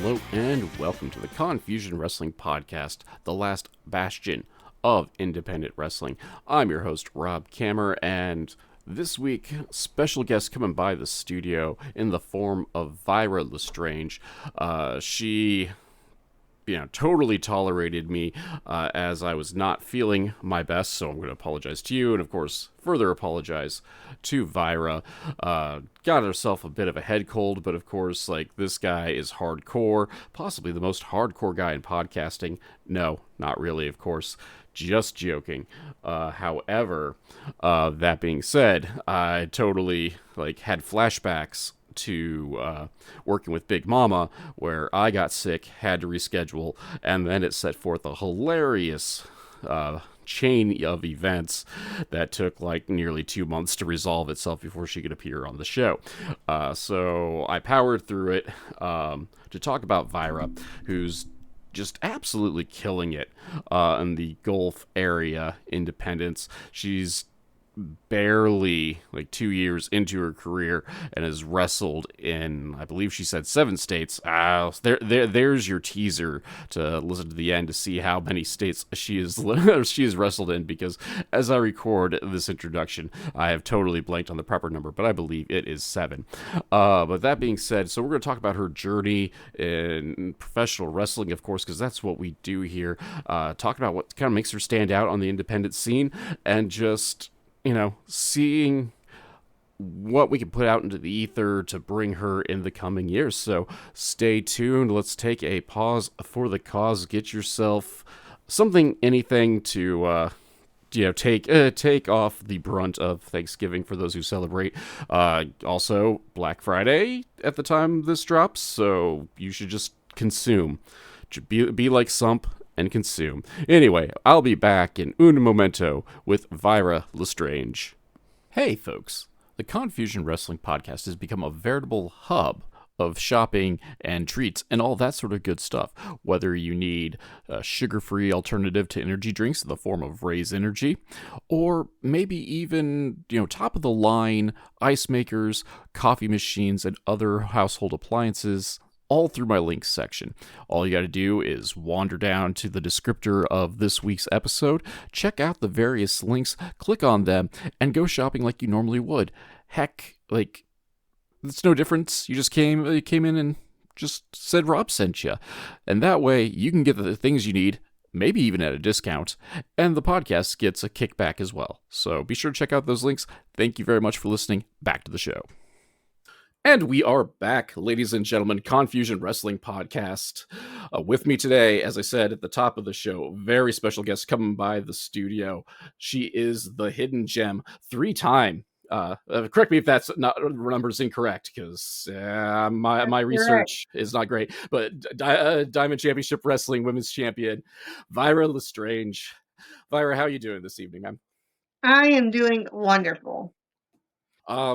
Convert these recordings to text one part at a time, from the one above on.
Hello and welcome to the Confusion Wrestling Podcast, the last bastion of independent wrestling. I'm your host, Rob Kammer, and this week, special guest coming by the studio in the form of Vyra LeStrange. She totally tolerated me as I was not feeling my best, so I'm going to apologize to you, and of course, further apologize to Vyra. Got herself a bit of a head cold, but of course, this guy is hardcore, possibly the most hardcore guy in podcasting. No, not really, of course. Just joking. However, that being said, I totally had flashbacks to working with Big Mama, where I got sick, had to reschedule, and then it set forth a hilarious chain of events that took nearly 2 months to resolve itself before she could appear on the show. So I powered through it to talk about Vyra, who's just absolutely killing it in the Gulf area independence. She's barely 2 years into her career and has wrestled in, I believe she said, 7 states. There's your teaser to listen to the end to see how many states she has wrestled in, because as I record this introduction, I have totally blanked on the proper number, but I believe it is 7. But that being said, so we're going to talk about her journey in professional wrestling, of course, because that's what we do here. Talk about what kind of makes her stand out on the independent scene, and just seeing what we can put out into the ether to bring her in the coming years. So stay tuned. Let's take a pause for the cause. Get yourself something, anything to take off the brunt of Thanksgiving for those who celebrate. Also, Black Friday at the time this drops, so you should just consume. Be like Sump and consume. Anyway, I'll be back in un momento with Vyra LeStrange. Hey folks, the Confusion Wrestling Podcast has become a veritable hub of shopping and treats and all that sort of good stuff. Whether you need a sugar-free alternative to energy drinks in the form of Raise Energy, or maybe even, top-of-the-line ice makers, coffee machines, and other household appliances, all through my links section. All you got to do is wander down to the descriptor of this week's episode, check out the various links, click on them, and go shopping like you normally would. Heck, it's no difference. You just came in and just said Rob sent you. And that way, you can get the things you need, maybe even at a discount, and the podcast gets a kickback as well. So be sure to check out those links. Thank you very much for listening. Back to the show. And we are back, ladies and gentlemen, Confusion Wrestling Podcast. With me today, as I said at the top of the show, very special guest coming by the studio. She is the hidden gem, 3-time. Correct me if that's not numbers incorrect, because my research is not great. But Diamond Championship Wrestling Women's Champion, Vyra LeStrange. Vyra, how are you doing this evening, man? I am doing wonderful.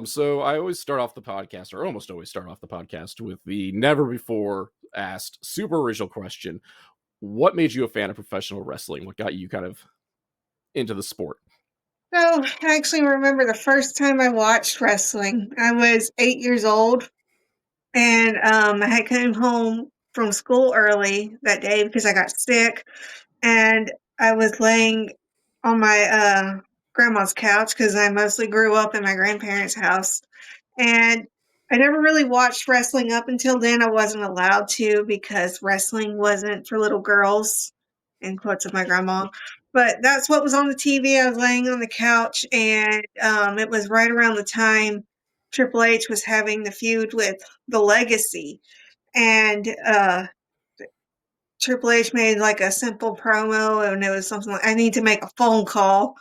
So I always start off the podcast, or almost always start off the podcast, with the never before asked super original question. What made you a fan of professional wrestling? What got you kind of into the sport? So I actually remember the first time I watched wrestling. I was 8 years old, and I had come home from school early that day because I got sick, and I was laying on my grandma's couch because I mostly grew up in my grandparents' house. And I never really watched wrestling up until then. I wasn't allowed to because wrestling wasn't for little girls, in quotes of my grandma. But that's what was on the TV. I was laying on the couch, and it was right around the time Triple H was having the feud with The Legacy. And Triple H made a simple promo, and it was something like, I need to make a phone call.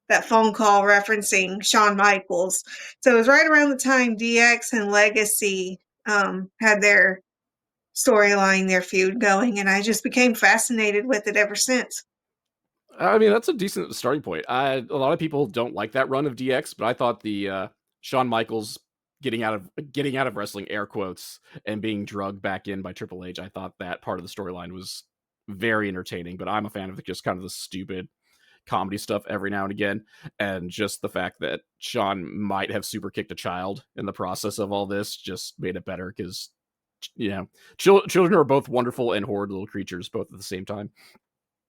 That phone call referencing Shawn Michaels. So it was right around the time DX and Legacy had their storyline, their feud going, and I just became fascinated with it ever since. I mean, that's a decent starting point. A lot of people don't like that run of DX, but I thought the Shawn Michaels getting out of wrestling, air quotes, and being drugged back in by Triple H, I thought that part of the storyline was very entertaining. But I'm a fan of just kind of the stupid comedy stuff every now and again, and just the fact that Shawn might have super kicked a child in the process of all this just made it better, because children are both wonderful and horrid little creatures, both at the same time.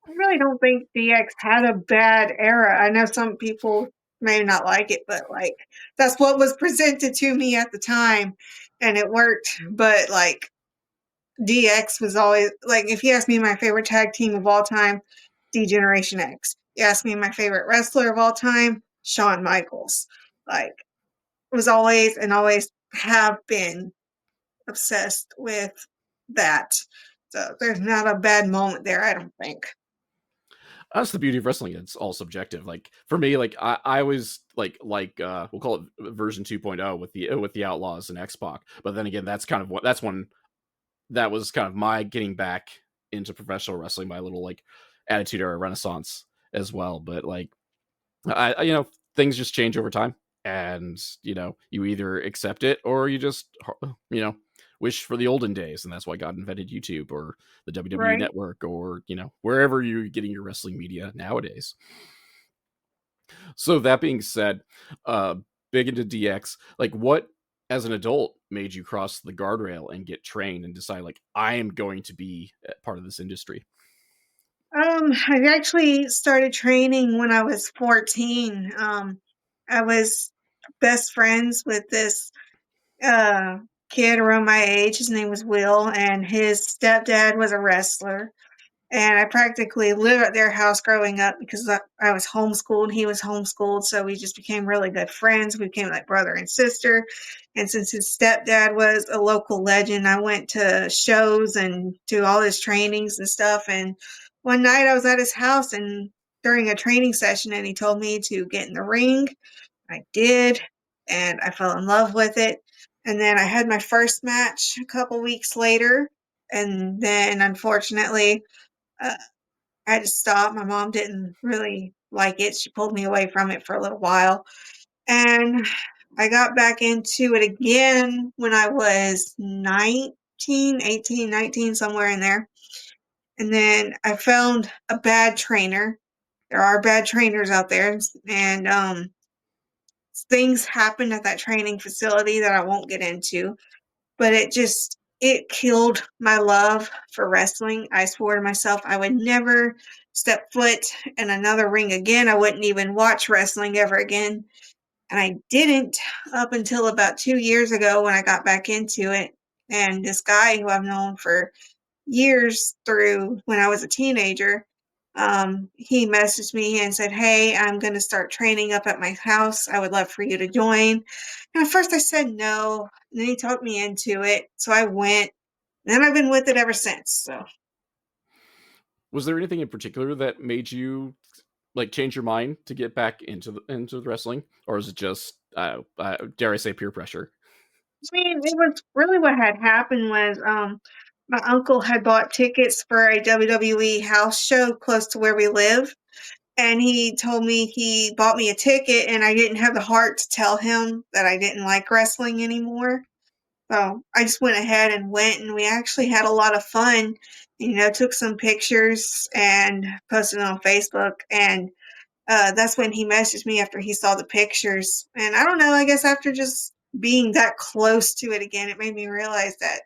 I really don't think DX had a bad era. I know some people may not like it, but like that's what was presented to me at the time and it worked. But like DX was always like if you ask me my favorite tag team of all time, D-Generation X. You ask me my favorite wrestler of all time, Shawn Michaels. Like was always and always have been obsessed with that. So there's not a bad moment there, I don't think. That's the beauty of wrestling. It's all subjective. Like for me, like I always we'll call it version 2.0 with the Outlaws and X-Pac. But then again, that's kind of what that's when that was kind of my getting back into professional wrestling, my little like attitude era renaissance as well. But like I things just change over time, and you either accept it or you just wish for the olden days, and that's why God invented YouTube or the WWE Right. Network or wherever you're getting your wrestling media nowadays. So that being said, big into DX. Like, what as an adult made you cross the guardrail and get trained and decide like I am going to be part of this industry? I actually started training when I was 14. I was best friends with this uh, kid around my age. His name was Will, and his stepdad was a wrestler. And I practically lived at their house growing up because I was homeschooled and he was homeschooled. So we just became really good friends. We became like brother and sister. And since his stepdad was a local legend, I went to shows and do all his trainings and stuff. And one night I was at his house and during a training session, and he told me to get in the ring. I did, and I fell in love with it. And then I had my first match a couple weeks later. And then unfortunately, uh, I had to stop. My mom didn't really like it. She pulled me away from it for a little while. And I got back into it again when I was 19, 18, 19, somewhere in there. And then I found a bad trainer. There are bad trainers out there. And things happened at that training facility that I won't get into. But it killed my love for wrestling. I swore to myself I would never step foot in another ring again. I wouldn't even watch wrestling ever again. And I didn't up until about 2 years ago when I got back into it. And this guy who I've known for years through when I was a teenager, he messaged me and said, "Hey, I'm going to start training up at my house. I would love for you to join." And at first I said no. And then he talked me into it. So I went. And then I've been with it ever since. So Was there anything in particular that made you like change your mind to get back into the wrestling, or is it just dare I say peer pressure? I mean, it was really what had happened was my uncle had bought tickets for a WWE house show close to where we live. And he told me he bought me a ticket, and I didn't have the heart to tell him that I didn't like wrestling anymore. So I just went ahead and went, and we actually had a lot of fun. Took some pictures and posted it on Facebook. And that's when he messaged me after he saw the pictures. And I don't know, I guess after just being that close to it again, it made me realize that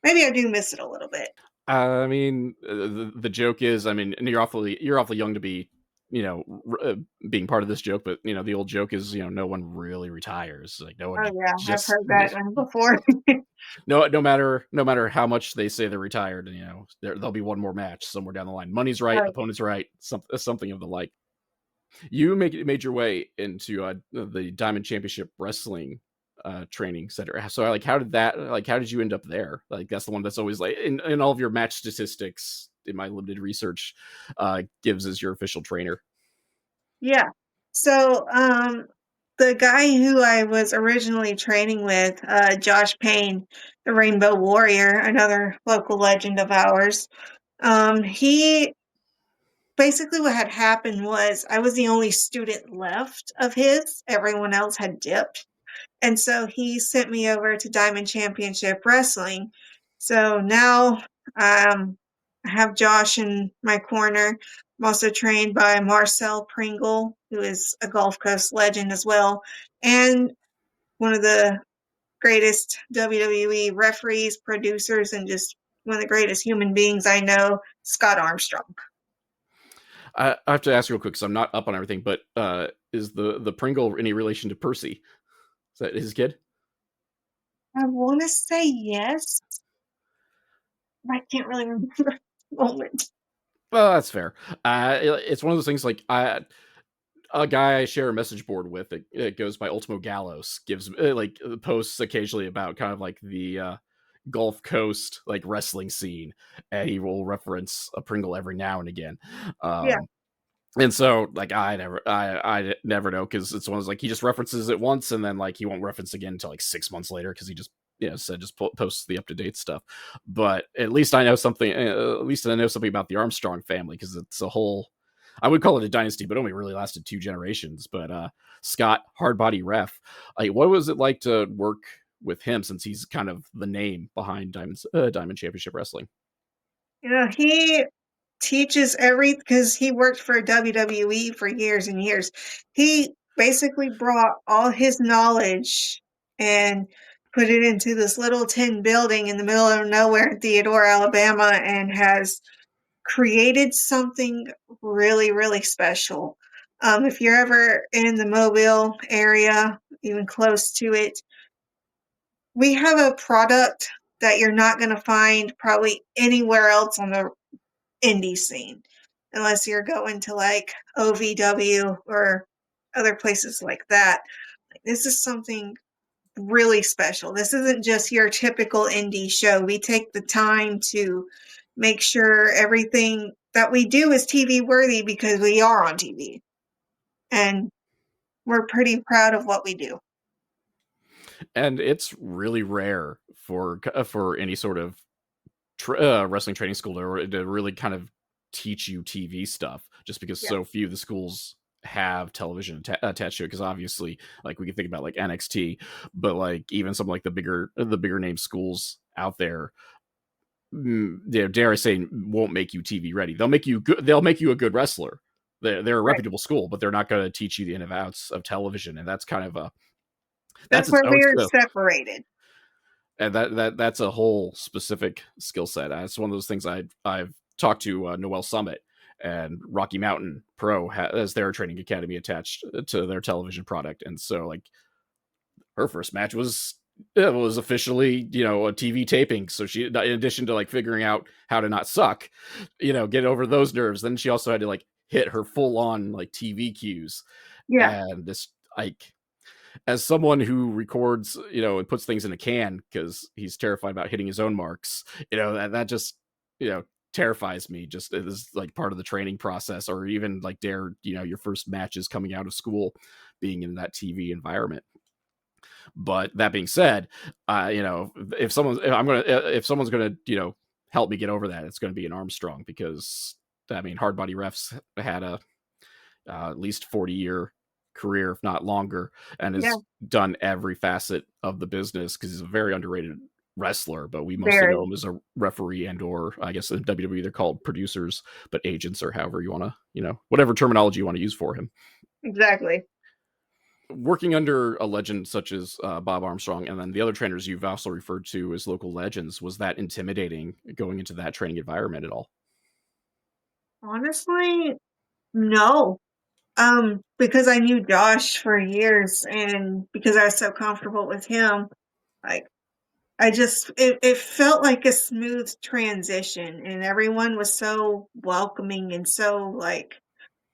maybe I do miss it a little bit. I mean, the joke is, I mean, and you're awfully young to be, you know, being part of this joke, but the old joke is, no one really retires. Like no Oh one yeah, I've just heard that before. no matter how much they say they're retired, there'll be one more match somewhere down the line. Money's right, Oh, opponent's right, something of the like. You made your way into the Diamond Championship Wrestling training center. So like how did you end up there? Like that's the one that's always like in all of your match statistics in my limited research gives as your official trainer. yeah. So, the guy who I was originally training with, Josh Payne, the Rainbow Warrior, another local legend of ours, he basically what had happened was I was the only student left of his. Everyone else had dipped. And so he sent me over to Diamond Championship Wrestling. So now I have Josh in my corner. I'm also trained by Marcel Pringle, who is a Gulf Coast legend as well, and one of the greatest WWE referees, producers, and just one of the greatest human beings I know, Scott Armstrong. I have to ask you real quick because I'm not up on everything, but is the Pringle any relation to Percy? Is that his kid? I want to say yes. I can't really remember at the moment. Well, that's fair. It's one of those things like a guy I share a message board with. It goes by Ultimo Gallows. Gives like posts occasionally about kind of like the Gulf Coast like wrestling scene, and he will reference a Pringle every now and again. Yeah, And so like I never know because it's one of those like he just references it once and then like he won't reference again until like 6 months later because he just said just posts the up to date stuff. But at least I know something. At least I know something about the Armstrong family because it's a whole. I would call it a dynasty, but only really lasted 2 generations. But Scott Hardbody Ref, like, what was it like to work with him since he's kind of the name behind Diamond Championship Wrestling? he teaches because he worked for WWE for years and years. He basically brought all his knowledge and put it into this little tin building in the middle of nowhere in Theodore, Alabama, and has created something really, really special. If you're ever in the Mobile area, even close to it, we have a product that you're not going to find probably anywhere else on the indie scene, unless you're going to like OVW or other places like that. This is something really special. This isn't just your typical indie show. We take the time to make sure everything that we do is TV worthy because we are on TV. And we're pretty proud of what we do. And it's really rare for any sort of wrestling training school to really kind of teach you TV stuff, just because Yeah. so few of the schools have television attached to it. Because obviously, like we can think about like NXT, but like even some like the bigger name schools out there, dare I say, won't make you TV ready. They'll make you good. They'll make you a good wrestler. They're a Right. reputable school, but they're not going to teach you the in and outs of television, and that's kind of a that's That's its where own we're separated. and that's a whole specific skill set. It's one of those things I've talked to Noel Summit and Rocky Mountain Pro as their training academy attached to their television product, and so like her first match was it was officially a TV taping. So she, in addition to like figuring out how to not suck, get over those nerves, then she also had to like hit her full on like TV cues, Yeah, and this like as someone who records, and puts things in a can because he's terrified about hitting his own marks, that just, terrifies me just as like part of the training process, or even like your first matches coming out of school being in that TV environment. But that being said, if someone's gonna, help me get over that, it's going to be an Armstrong because I mean, hard body refs had a at least 40-year career, if not longer, and yeah, has done every facet of the business because he's a very underrated wrestler, but we mostly know very. him as a referee and or I guess in WWE they're called producers, but agents or however you want to, whatever terminology you want to use for him. Exactly. Working under a legend such as Bob Armstrong and then the other trainers you've also referred to as local legends, was that intimidating going into that training environment at all? Honestly, no. Because I knew Josh for years and because I was so comfortable with him, like it felt like a smooth transition and everyone was so welcoming and so like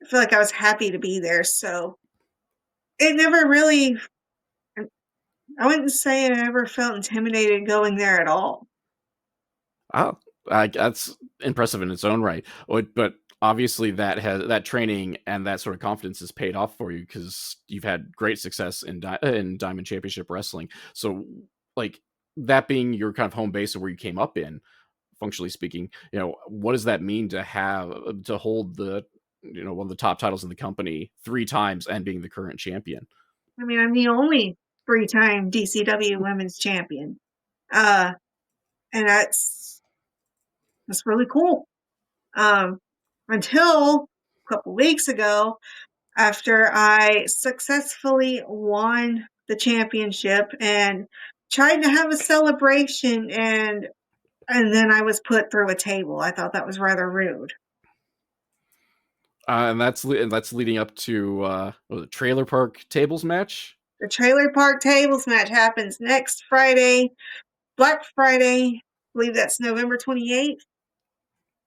I feel like I was happy to be there. So it never really I wouldn't say I ever felt intimidated going there at all. Oh, that's impressive in its own right. But obviously, that training and that sort of confidence has paid off for you because you've had great success in Diamond Championship Wrestling. So, like that being your kind of home base of where you came up in, functionally speaking, what does that mean to hold the one of the top titles in the company 3 times and being the current champion? I mean, I'm the only three-time DCW women's champion. Uh, and that's really cool. Um, until a couple weeks ago, after I successfully won the championship and tried to have a celebration, and then I was put through a table. I thought that was rather rude. And that's leading up to the trailer park tables match. The Trailer Park Tables match happens next Friday, Black Friday. I believe that's November 28th,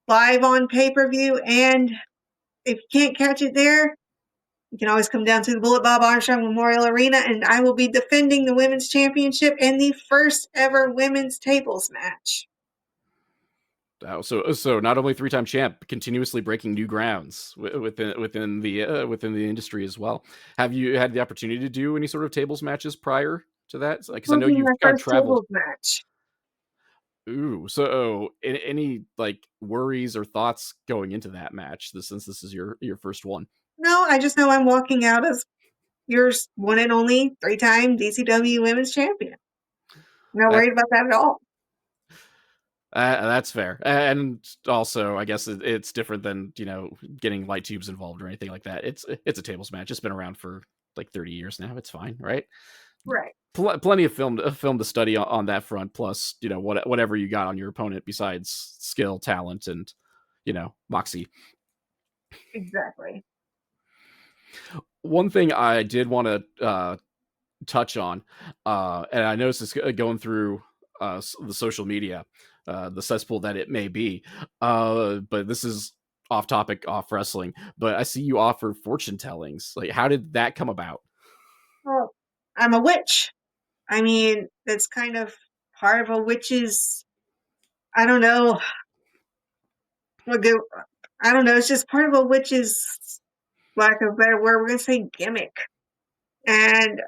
live on pay-per-view. And if you can't catch it there, you can always come down to the Bullet Bob Armstrong Memorial Arena, and I will be defending the women's championship in the first ever women's tables match. So not only three-time champ, continuously breaking new grounds within the industry as well. Have you had the opportunity to do any sort of tables matches prior to that? Because I Will know be you've my kind of first traveled. tables match. Ooh, so any like worries or thoughts going into that match, since this is your first one? No, I just know I'm walking out as your one and only three-time DCW women's champion. I'm not That worried about that at all. that's fair, and also I guess it's different than getting light tubes involved or anything like that. It's a tables match. It's been around for like 30 years now. It's fine, right? Right. Plenty of film to study on that front. Plus, whatever you got on your opponent besides skill, talent, and moxie. Exactly. One thing I did want to touch on, and I noticed this going through the social media, the cesspool that it may be. But this is off topic, off wrestling. But I see you offer fortune tellings. Like, how did that come about? Well, I'm a witch. I mean, it's kind of part of a witch's, I don't know, what go, I don't know, it's just part of a witch's, lack of a better word, we're going to say gimmick. And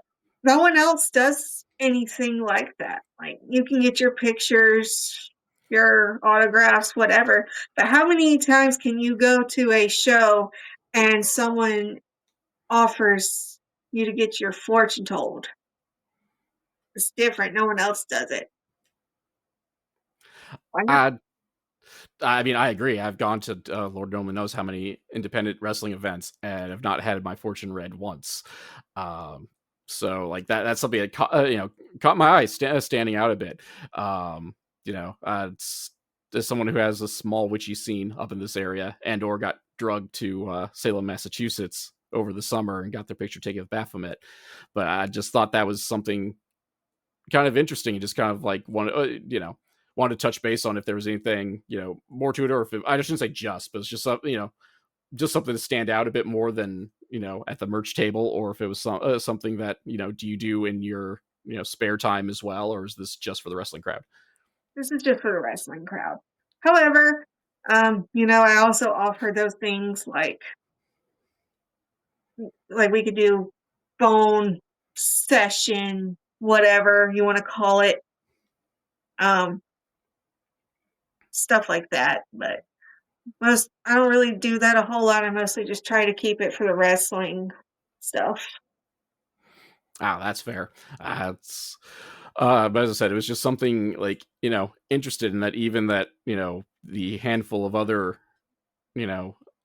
no one else does anything like that. Like, you can get your pictures, your autographs, whatever. But how many times can you go to a show and someone offers you to get your fortune told? It's different. No one else does it. Why not? I I mean, I agree. I've gone to Lord only knows how many independent wrestling events and have not had my fortune read once. Um, like that's something that caught my eye, standing out a bit. It's as someone who has a small witchy scene up in this area and or got drugged to Salem, Massachusetts over the summer and got their picture taken with Baphomet. But I just thought that was something kind of interesting and just kind of like wanted to touch base on if there was anything more to it, or if I shouldn't say just, but it's just something just something to stand out a bit more than at the merch table, or if it was something that do you do in your spare time as well, or is this just for the wrestling crowd? This is just for the wrestling crowd. However, I also offer those things like we could do phone session, whatever you want to call it, um, stuff like that. But I don't really do that a whole lot. I mostly just try to keep it for the wrestling stuff. That's fair. It's but as I said, it was just something like interested in that, even that the handful of other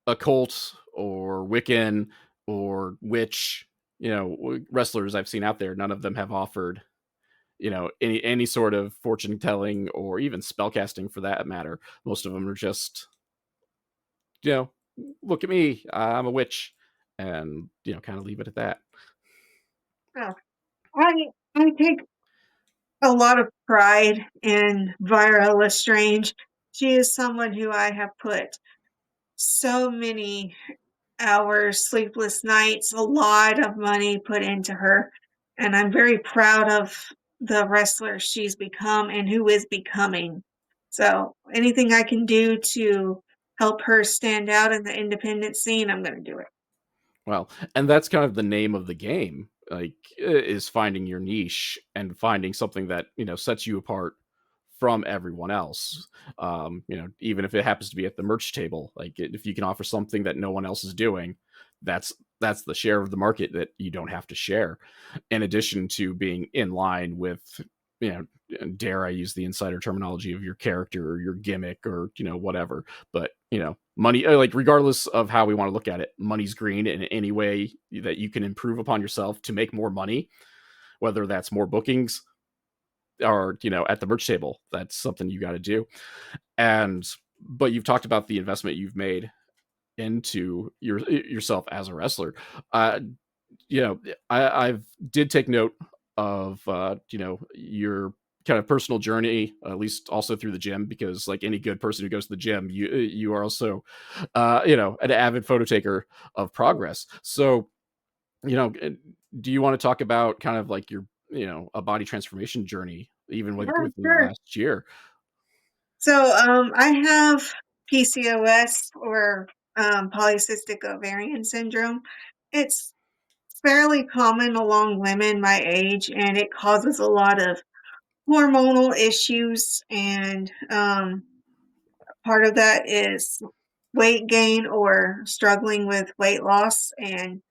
occult or Wiccan or witch wrestlers I've seen out there, none of them have offered any sort of fortune telling or even spellcasting for that matter. Most of them are just look at me, I'm a witch, and kind of leave it at that. Oh, I I take a lot of pride in Vyra LeStrange. She is someone who I have put so many hours, sleepless nights, a lot of money put into her. And I'm very proud of the wrestler she's become and who is becoming. So anything I can do to help her stand out in the independent scene, I'm going to do it. Well, and that's kind of the name of the game, like, is finding your niche and finding something that sets you apart from everyone else. Even if it happens to be at the merch table, like if you can offer something that no one else is doing, that's the share of the market that you don't have to share. In addition to being in line with, you know, dare I use the insider terminology of your character or your gimmick or whatever. But money, like regardless of how we want to look at it, money's green in any way that you can improve upon yourself to make more money, whether that's more bookings, or at the merch table. That's something you got to do. And but you've talked about the investment you've made into yourself as a wrestler. Uh, I've did take note of your kind of personal journey, at least also through the gym, because like any good person who goes to the gym, you are also an avid photo taker of progress. So do you want to talk about kind of like your a body transformation journey, even Yeah, within the sure. last year? So I have PCOS, or polycystic ovarian syndrome. It's fairly common along women my age, and it causes a lot of hormonal issues. And part of that is weight gain or struggling with weight loss. And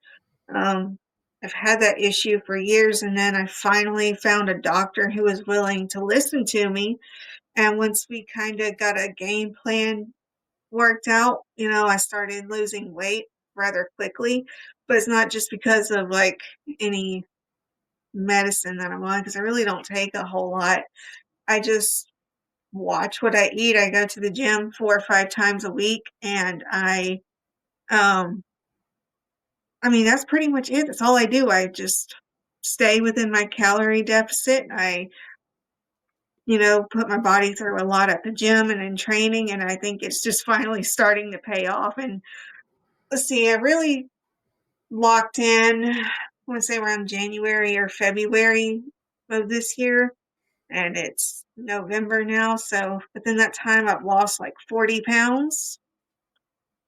um, I've had that issue for years. And then I finally found a doctor who was willing to listen to me. And once we kind of got a game plan worked out, I started losing weight rather quickly. But it's not just because of like any medicine that I'm on, because I really don't take a whole lot. I just watch what I eat. I go to the gym 4 or 5 times a week, and um, I mean, that's pretty much it. That's all I do. I just stay within my calorie deficit. I, put my body through a lot at the gym and in training, and I think it's just finally starting to pay off. And let's see, I really locked in, I want to say around January or February of this year, and it's November now. So within that time, I've lost like 40 pounds,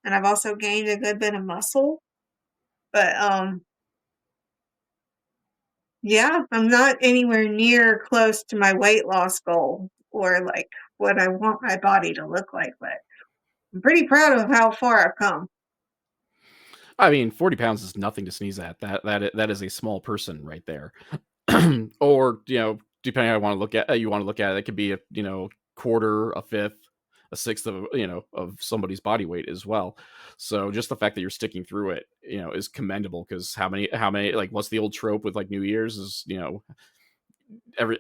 and I've also gained a good bit of muscle. But yeah, I'm not anywhere near close to my weight loss goal or like what I want my body to look like, but I'm pretty proud of how far I've come. I mean, 40 pounds is nothing to sneeze at. That is a small person right there. Or depending on how you want to look at it, it could be a quarter, a fifth, a sixth of of somebody's body weight as well. So just the fact that you're sticking through it, is commendable. Because how many like what's the old trope with like New Year's is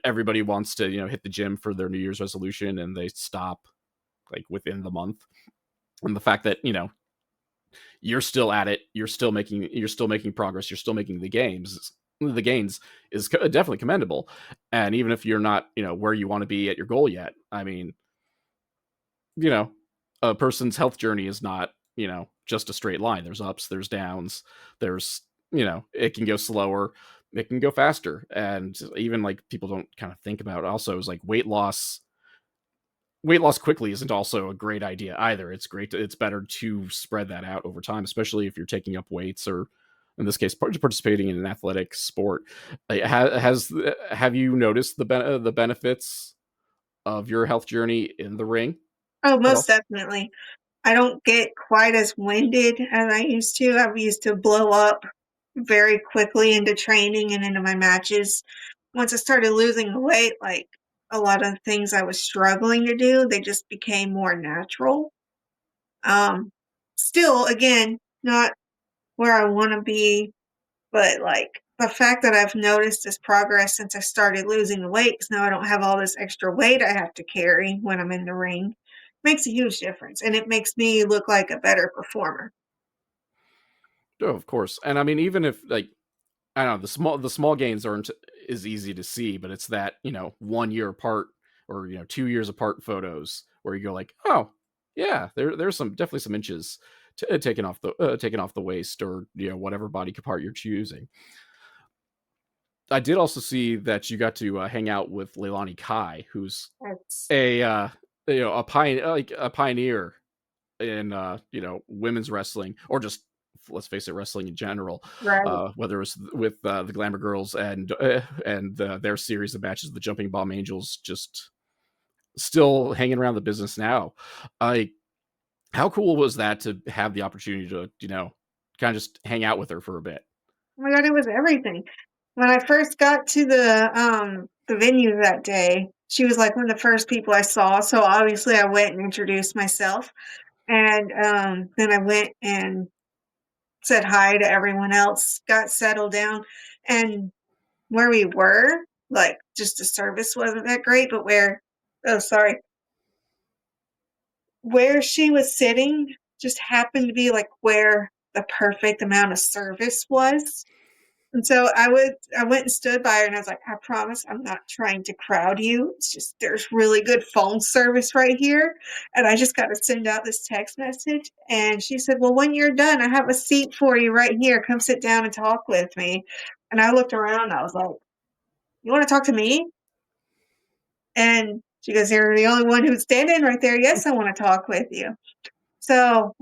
everybody wants to hit the gym for their New Year's resolution and they stop like within the month. And the fact that you're still at it, you're still making progress, you're still making the gains is definitely commendable. And even if you're not where you want to be at your goal yet, I mean, you know a person's health journey is not just a straight line. There's ups, there's downs, there's it can go slower, it can go faster. And even like people don't kind of think about also is like weight loss quickly isn't also a great idea either. It's better to spread that out over time, especially if you're taking up weights or in this case participating in an athletic sport. Have you noticed the benefits of your health journey in the ring Oh, at all? most definitely. I don't get quite as winded as I used to. I used to blow up very quickly into training and into my matches. Once I started losing the weight, like a lot of things I was struggling to do, they just became more natural. Um, Still, again, not where I want to be, but like the fact that I've noticed this progress since I started losing the weight, because now I don't have all this extra weight I have to carry when I'm in the ring, makes a huge difference. And it makes me look like a better performer. Oh, of course. And I mean, even if like I don't know, the small gains aren't is easy to see, but it's that 1 year apart or 2 years apart photos where you go like, oh yeah, there's definitely some inches taken off the waist or whatever body part you're choosing. I did also see that you got to hang out with Leilani Kai, who's That's a a pioneer in women's wrestling, or just let's face it, wrestling in general. right. Whether it was with the Glamour Girls and their series of matches, the Jumping Bomb Angels, just still hanging around the business now. I How cool was that to have the opportunity to kind of just hang out with her for a bit? Oh my God, it was everything. When I first got to the venue that day, she was like one of the first people I saw. So obviously I went and introduced myself. And then I went and said hi to everyone else, got settled down. And where we were like, just the service wasn't that great, but where she was sitting just happened to be, like, where the perfect amount of service was. And so I went and stood by her and I was like, I promise I'm not trying to crowd you. It's just there's really good phone service right here. And I just got to send out this text message. And she said, well, when you're done, I have a seat for you right here. Come sit down and talk with me. And I looked around and I was like, you want to talk to me? And she goes, you're the only one who's standing right there. Yes, I want to talk with you. So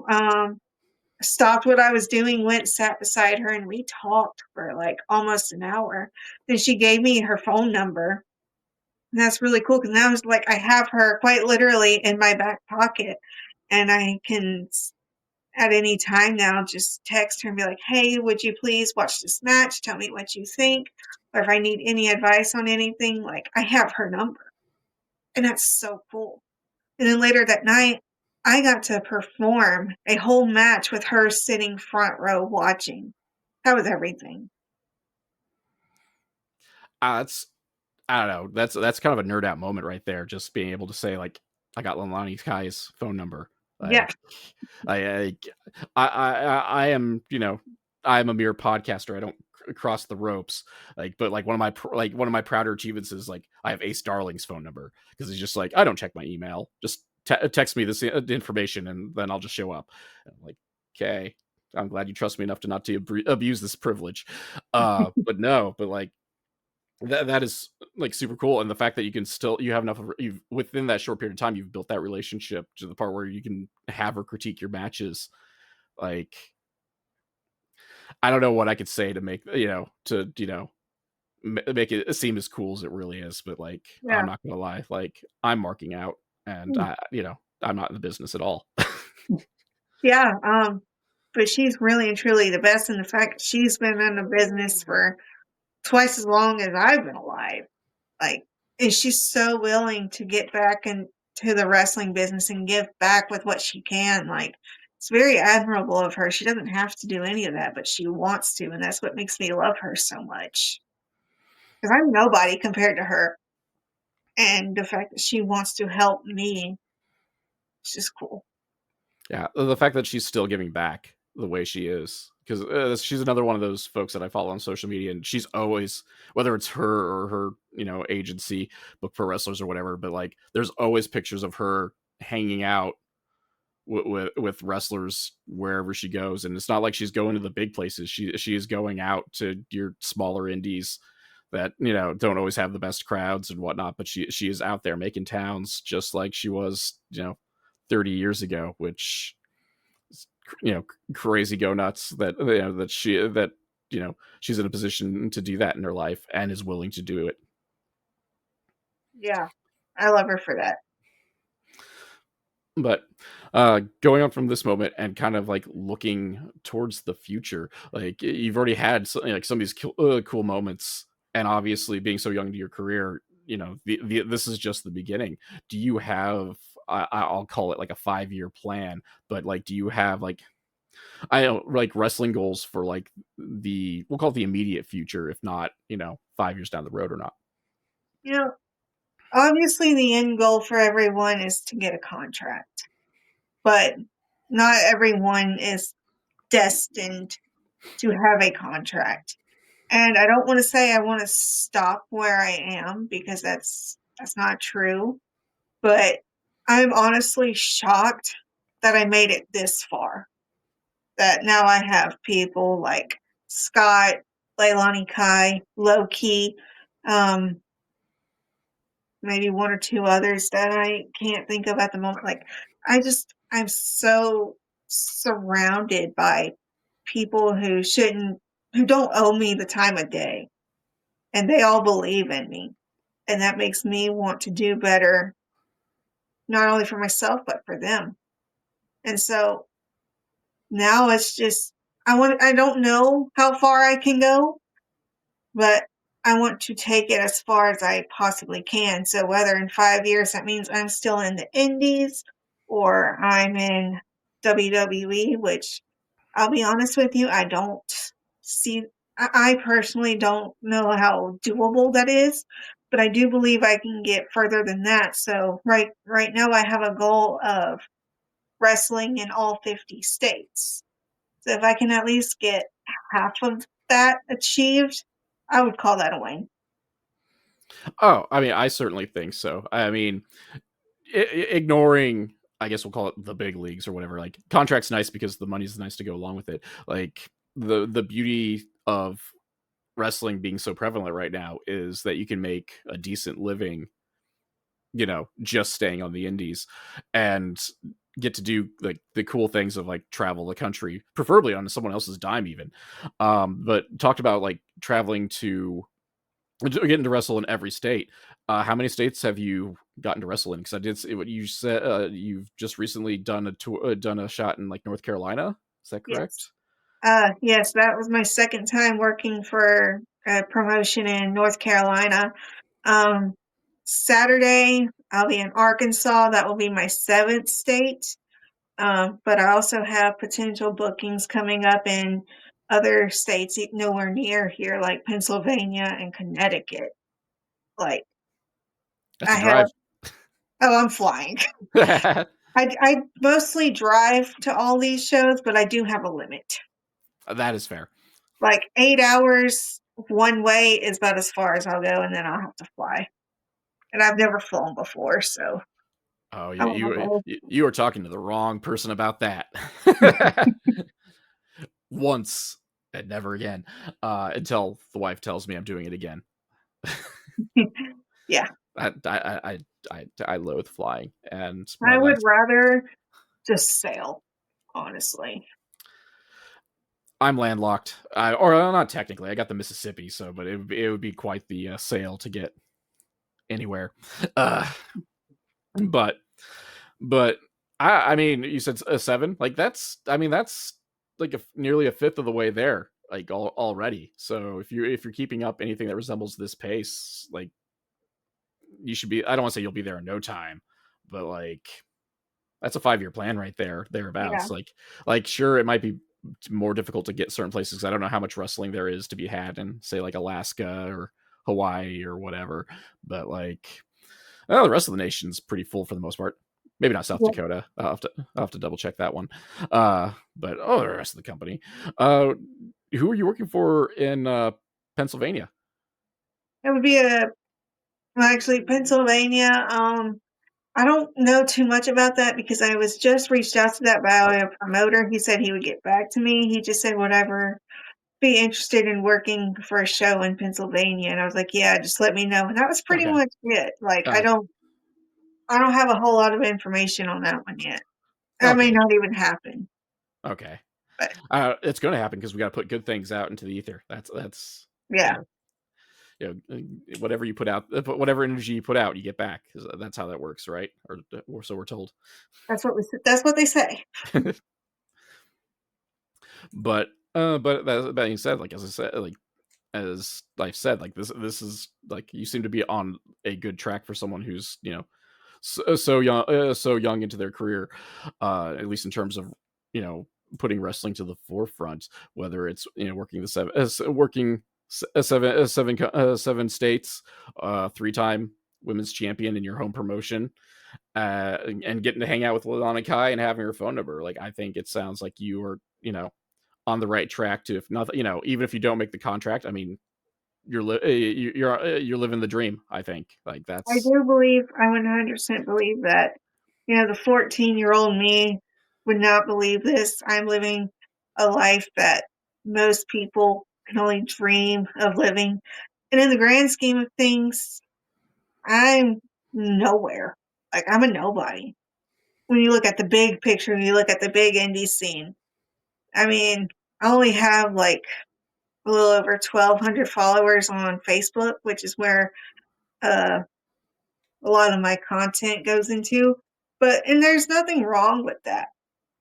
stopped what I was doing, went, sat beside her, and we talked for like almost an hour. Then she gave me her phone number. And that's really cool because now it's like I have her quite literally in my back pocket. And I can at any time now just text her and be like, hey, would you please watch this match? Tell me what you think. Or if I need any advice on anything, like I have her number. And that's so cool. And then later that night, I got to perform a whole match with her sitting front row watching. That was everything. It's I don't know. That's kind of a nerd out moment right there. Just being able to say like, I got Leilani Kai's phone number. Yeah. Like, I I am I am a mere podcaster. I don't cross the ropes. Like, but like one of my prouder achievements is like I have Ace Darling's phone number because he's just like I don't check my email. Just text me this information and then I'll just show up. And I'm like, okay, I'm glad you trust me enough to not to abuse this privilege. But no, but like that is like super cool, and the fact that you can still you have enough of you've within that short period of time you've built that relationship to the part where you can have her critique your matches. Like, I don't know what I could say to make make it seem as cool as it really is, but like I'm Yeah. not gonna lie, like I'm marking out, and Mm. I'm not in the business at all. Yeah. But she's really and truly the best in the fact she's been in the business for twice as long as I've been alive. Like, and she's so willing to get back into the wrestling business and give back with what she can. Like, it's very admirable of her. She doesn't have to do any of that, but she wants to, and that's what makes me love her so much. Because I'm nobody compared to her, and the fact that she wants to help me is just cool. Yeah, the fact that she's still giving back the way she is, because she's another one of those folks that I follow on social media, and she's always, whether it's her or her, agency, Book Pro Wrestlers or whatever, but like, there's always pictures of her hanging out with wrestlers wherever she goes, and it's not like she's going to the big places. She is going out to your smaller indies that don't always have the best crowds and whatnot, but she is out there making towns just like she was 30 years ago, which is, crazy go nuts that she's in a position to do that in her life and is willing to do it. Yeah, I love her for that. But going on from this moment and kind of like looking towards the future, like you've already had like some of these cool moments, and obviously being so young to your career, this is just the beginning. Do you have I'll call it like a 5-year plan, but like do you have like, I don't, like wrestling goals for like we'll call it the immediate future, if not 5 years down the road or not? You know, obviously the end goal for everyone is to get a contract, but not everyone is destined to have a contract. And I don't want to say I want to stop where I am because that's not true, but I'm honestly shocked that I made it this far. That now I have people like Scott, Leilani Kai, Low Key, um, maybe one or two others that I can't think of at the moment. Like, I'm so surrounded by people who don't owe me the time of day, and they all believe in me. And that makes me want to do better, not only for myself, but for them. And so now it's just, I don't know how far I can go, but I want to take it as far as I possibly can. So whether in 5 years that means I'm still in the indies or I'm in WWE, which I'll be honest with you, I don't see. I personally don't know how doable that is, but I do believe I can get further than that. So right now I have a goal of wrestling in all 50 states. So if I can at least get half of that achieved, I would call that a win. Oh, I mean, I certainly think so. I mean, ignoring, I guess we'll call it the big leagues or whatever. Like contract's nice because the money's nice to go along with it. Like the beauty of wrestling being so prevalent right now is that you can make a decent living, just staying on the indies and get to do like the cool things of like travel the country, preferably on someone else's dime even. But talked about like traveling to getting to wrestle in every state. How many states have you gotten to wrestle in? Because I did see what you said. You've just recently done a tour, done a shot in like North Carolina. Is that Yes. correct? Yes, that was my second time working for a promotion in North Carolina. Um, Saturday, I'll be in Arkansas. That will be my seventh state. But I also have potential bookings coming up in other states nowhere near here, like Pennsylvania and Connecticut. Like That's I a have, drive. oh, I'm flying. That I mostly drive to all these shows, but I do have a limit. is fair. Like 8 hours one way is about as far as I'll go, and then I'll have to fly. And I've never flown before, so Oh, I don't know. you are talking to the wrong person about that. Once and never again, until the wife tells me I'm doing it again. Yeah, I loathe flying, and my I would last rather just sail, honestly. I'm landlocked, or not technically. I got the Mississippi, so but it would be quite the sail to get anywhere. Uh, but but I mean, you said a seven. Like that's like nearly a fifth of the way there, like already. So if you're keeping up anything that resembles this pace, like you should be. I don't want to say you'll be there in no time, but like that's a 5-year plan right there, Yeah, thereabouts. Like sure, it might be more difficult to get certain places. 'Cause I don't know how much wrestling there is to be had in, say, like Alaska or Hawaii or whatever. But like, the rest of the nation's pretty full for the most part. Maybe not South yeah. Dakota. I'll have to double check that one. But the rest of the company. Who are you working for in Pennsylvania? It would be well, actually Pennsylvania. I don't know too much about that because I was just reached out to that by Oh, a promoter. He said he would get back to me. He just said whatever, be interested in working for a show in Pennsylvania, and I was like, yeah, just let me know. And that was pretty okay. much it. Like Uh, I don't have a whole lot of information on that one yet. That may okay. not even happen, Okay. but It's going to happen because we got to put good things out into the ether. That's you yeah, know whatever you put out, whatever energy you put out, you get back. 'Cause that's how that works, right? Or so we're told. that's what they say. But that being said, like as I've said, like this is like you seem to be on a good track for someone who's so young into their career, at least in terms of you know putting wrestling to the forefront. Whether it's working the seven states, 3-time women's champion in your home promotion, and getting to hang out with Lana Kai and having her phone number. Like I think it sounds like you are on the right track to, if not, even if you don't make the contract. I mean, you're living the dream. I think like I that's do believe, I 100% believe that, the 14-year-old me would not believe this. I'm living a life that most people can only dream of living. And in the grand scheme of things, I'm nowhere. Like, I'm a nobody. When you look at the big picture, when you look at the big indie scene, I mean, I only have like a little over 1,200 followers on Facebook, which is where uh, a lot of my content goes into. And there's nothing wrong with that.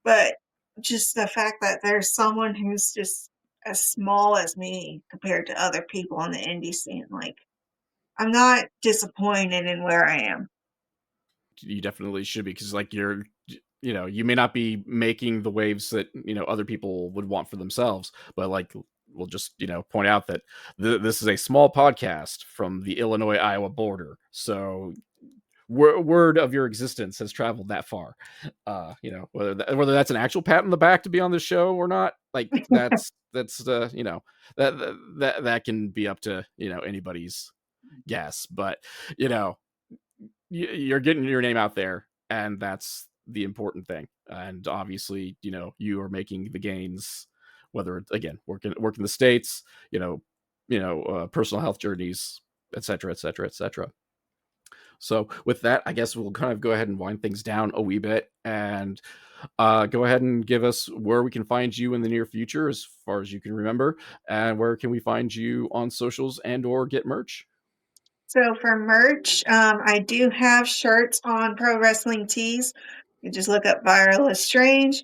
But just the fact that there's someone who's just as small as me compared to other people on the indie scene, like, I'm not disappointed in where I am. you definitely should be, because like you may not be making the waves that other people would want for themselves, but like we'll just, point out that this is a small podcast from the Illinois-Iowa border. So word of your existence has traveled that far. Whether that's an actual pat on the back to be on the show or not, like that's that can be up to anybody's guess. But you're getting your name out there, and that's the important thing. And obviously, you are making the gains, whether it's, again, working the States, personal health journeys, et cetera, et cetera, et cetera. So with that, I guess we'll kind of go ahead and wind things down a wee bit, and go ahead and give us where we can find you in the near future, as far as you can remember, and where can we find you on socials and or get merch. So for merch, I do have shirts on Pro Wrestling Tees. You just look up Vyra LeStrange.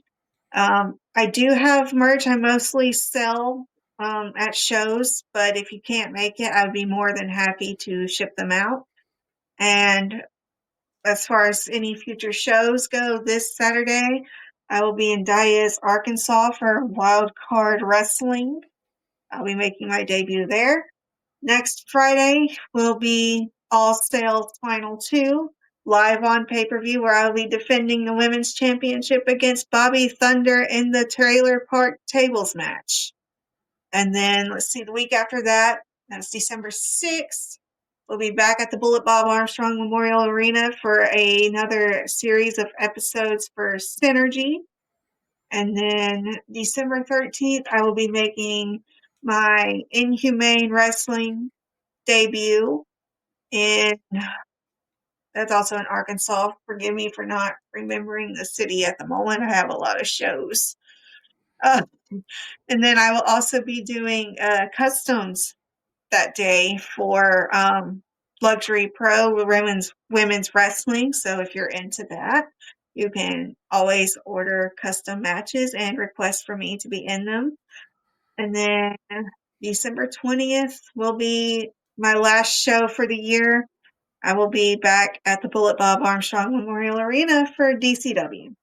I do have merch I mostly sell at shows, but if you can't make it, I'd be more than happy to ship them out. And as far as any future shows go, this Saturday, I will be in Diaz, Arkansas for Wild Card Wrestling. I'll be making my debut there. Next Friday will be All Sales Final 2, live on pay-per-view, where I'll be defending the Women's Championship against Bobby Thunder in the Trailer Park Tables match. And then, let's see, the week after that, that's December 6th, we'll be back at the Bullet Bob Armstrong Memorial Arena for another series of episodes for Synergy. And then December 13th, I will be making my Inhumane Wrestling debut, and that's also in Arkansas. Forgive me for not remembering the city at the moment. I have a lot of shows. And then I will also be doing customs that day for Luxury Pro women's wrestling. So if you're into that, you can always order custom matches and request for me to be in them. And then December 20th will be my last show for the year. I will be back at the Bullet Bob Armstrong Memorial Arena for DCW.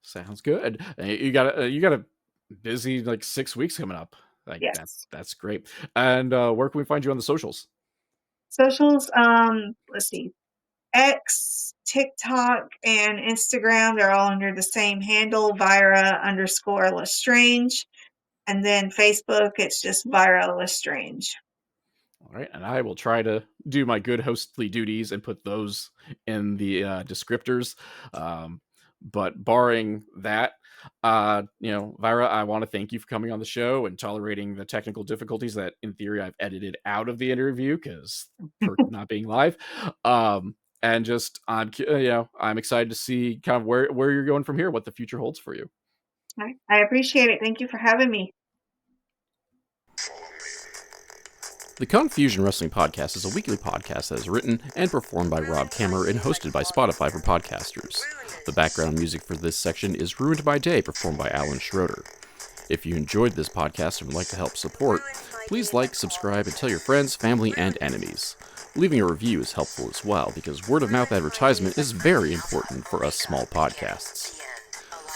Sounds good. You got a busy 6 weeks coming up. Yes. That's great. And where can we find you on the socials? Socials, let's see. X, TikTok, and Instagram, they're all under the same handle, Vyra_LeStrange. And then Facebook, it's just Vyra LeStrange. All right, and I will try to do my good hostly duties and put those in the descriptors. But barring that, Vyra, I want to thank you for coming on the show and tolerating the technical difficulties that, in theory, I've edited out of the interview because for not being live. And just I'm excited to see kind of where you're going from here, what the future holds for you. I appreciate it. Thank you for having me. The Confusion Wrestling Podcast is a weekly podcast that is written and performed by Rob Kammer and hosted by Spotify for podcasters. The background music for this section is Ruined by Day, performed by Alan Schroeder. If you enjoyed this podcast and would like to help support, please like, subscribe, and tell your friends, family, and enemies. Leaving a review is helpful as well, because word-of-mouth advertisement is very important for us small podcasts.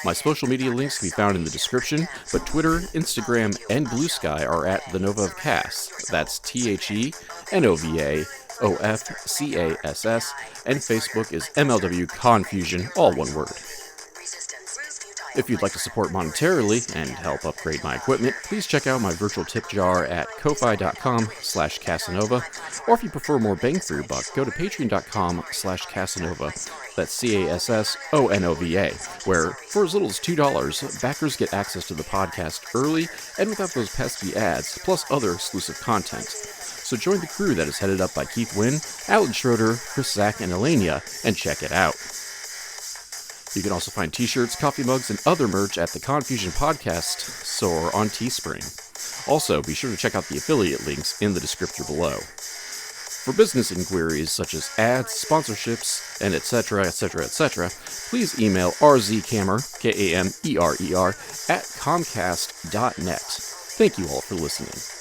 My social media links can be found in the description, but Twitter, Instagram, and Blue Sky are at The Nova of Cass. That's TheNovaOfCass, and Facebook is MLW Confusion, all one word. If you'd like to support monetarily and help upgrade my equipment, please check out my virtual tip jar at ko-fi.com/Casanova, or if you prefer more bang for your buck, go to patreon.com/Casanova, that's CASSONOVA, where for as little as $2, backers get access to the podcast early and without those pesky ads, plus other exclusive content. So join the crew that is headed up by Keith Wynn, Alan Schroeder, Chris Zach, and Elenia, and check it out. You can also find t-shirts, coffee mugs, and other merch at the Confusion Podcast store on Teespring. Also, be sure to check out the affiliate links in the descriptor below. For business inquiries such as ads, sponsorships, and etc., please email rzkamer, Kamer, at comcast.net. Thank you all for listening.